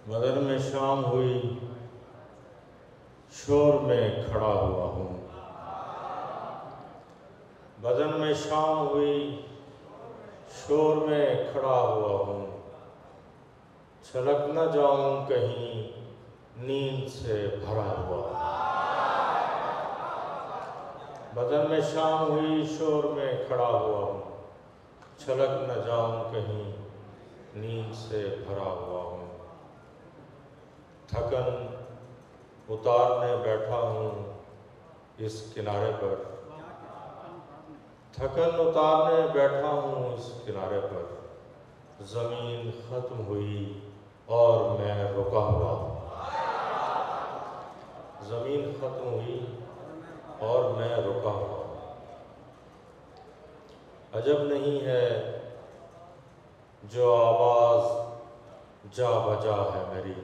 बदन में शाम हुई, शोर में खड़ा हुआ हूँ। बदन में शाम हुई, शोर में खड़ा हुआ हूँ। छलक न जाऊं कहीं नींद से भरा हुआ। बदन में शाम हुई, शोर में खड़ा हुआ हूँ। छलक न जाऊं कहीं नींद से भरा हुआ हूँ। थकन उतारने बैठा हूँ इस किनारे पर। थकन उतारने बैठा हूँ इस किनारे पर। ज़मीन ख़त्म हुई और मैं रुका हुआ हूँ। ज़मीन ख़त्म हुई और मैं रुका हुआ हूँ। अजब नहीं है जो आवाज़ जा बजा है मेरी।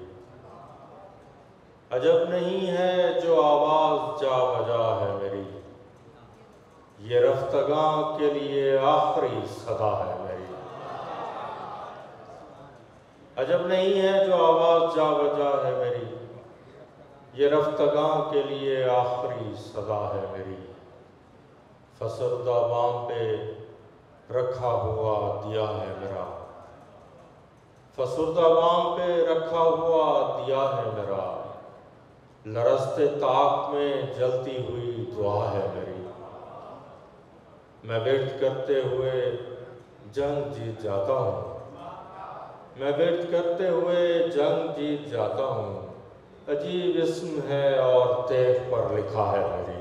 अजब नहीं है जो आवाज़ जा बजा है मेरी। ये रफ्तगां के लिए आखिरी सदा है मेरी। अजब नहीं है जो आवाज़ जा बजा है मेरी। ये रफ्तगां के लिए आखिरी सदा है मेरी। फसरदा बाम पे रखा हुआ दिया है मेरा। फसरदा बाम पे रखा हुआ दिया है मेरा। लरज़ते ताक में जलती हुई दुआ है मेरी। मैं व्यर्थ करते हुए जंग जीत जाता हूँ। मैं व्यर्थ करते हुए जंग जीत जाता हूँ। अजीब इस्म है और तेग पर लिखा है मेरी।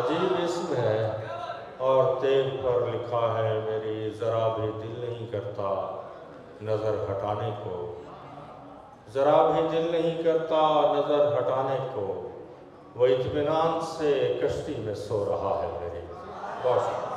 अजीब इस्म है और तेग पर लिखा है मेरी। ज़रा भी दिल नहीं करता नज़र हटाने को। ज़रा भी दिल नहीं करता नज़र हटाने को। वो इत्मीनान से कश्ती में सो रहा है मेरी। बहुत